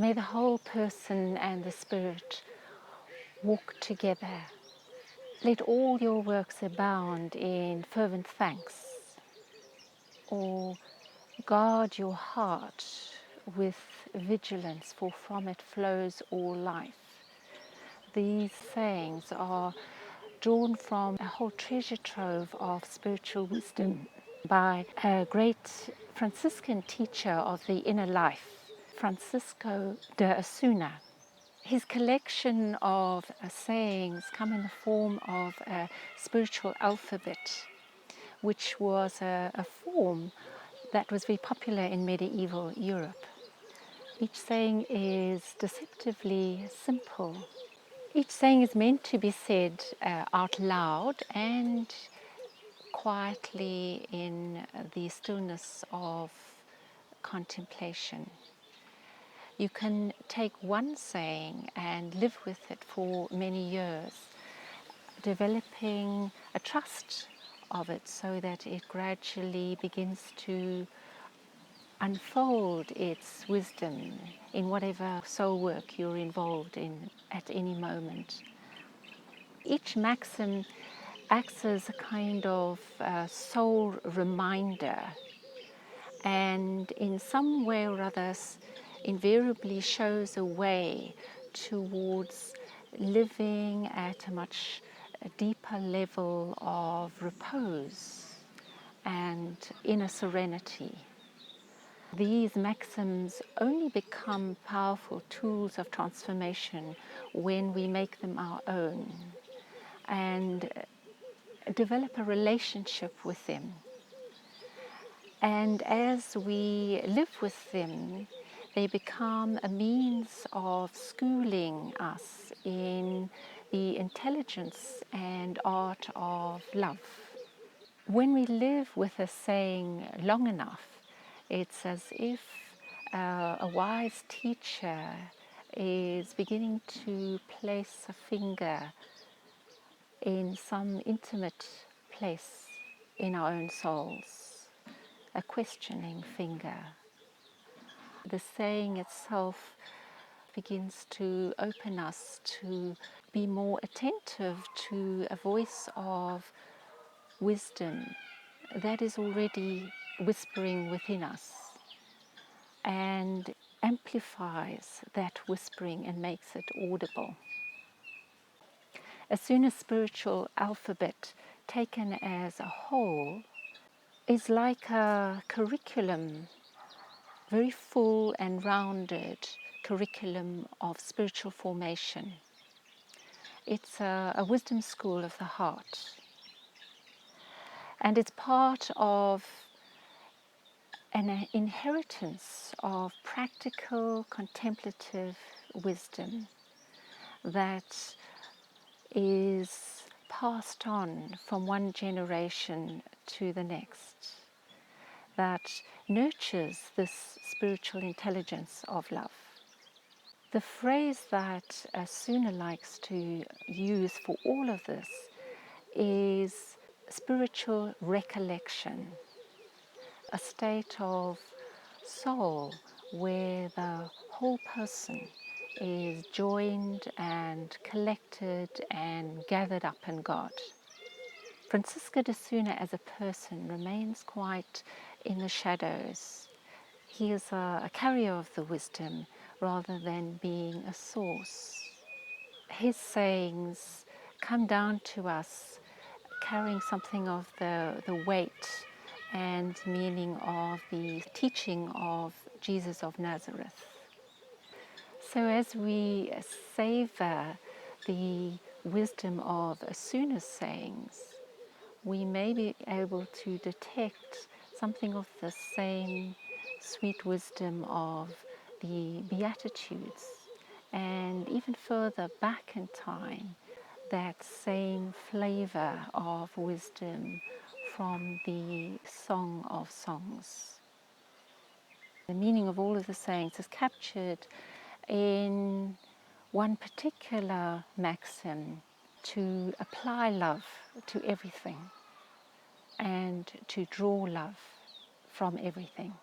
May the whole person and the spirit walk together. Let all your works abound in fervent thanks, or guard your heart with vigilance, for from it flows all life. These sayings are drawn from a whole treasure trove of spiritual wisdom by a great Franciscan teacher of the inner life, Francisco de Osuna. His collection of sayings come in the form of a spiritual alphabet, which was a form that was very popular in medieval Europe. Each saying is deceptively simple. Each saying is meant to be said out loud and quietly in the stillness of contemplation. You can take one saying and live with it for many years, developing a trust of it so that it gradually begins to unfold its wisdom in whatever soul work you're involved in at any moment. Each maxim acts as a kind of soul reminder, and in some way or others invariably shows a way towards living at a much deeper level of repose and inner serenity. These maxims only become powerful tools of transformation when we make them our own and develop a relationship with them. And as we live with them, they become a means of schooling us in the intelligence and art of love. When we live with a saying long enough, it's as if a wise teacher is beginning to place a finger in some intimate place in our own souls, a questioning finger. The saying itself begins to open us to be more attentive to a voice of wisdom that is already whispering within us and amplifies that whispering and makes it audible. Osuna's spiritual alphabet, taken as a whole, is like a curriculum, very full and rounded curriculum of spiritual formation. It's a wisdom school of the heart, and it's part of an inheritance of practical contemplative wisdom that is passed on from one generation to the next, that nurtures this spiritual intelligence of love. The phrase that Osuna likes to use for all of this is spiritual recollection, a state of soul where the whole person is joined and collected and gathered up in God. Francisco de Osuna as a person remains quite in the shadows. He is a carrier of the wisdom rather than being a source. His sayings come down to us carrying something of the weight and meaning of the teaching of Jesus of Nazareth. So as we savor the wisdom of Osuna's sayings, we may be able to detect something of the same sweet wisdom of the Beatitudes, and even further back in time, that same flavor of wisdom from the Song of Songs. The meaning of all of the sayings is captured in one particular maxim: to apply love to everything and to draw love from everything.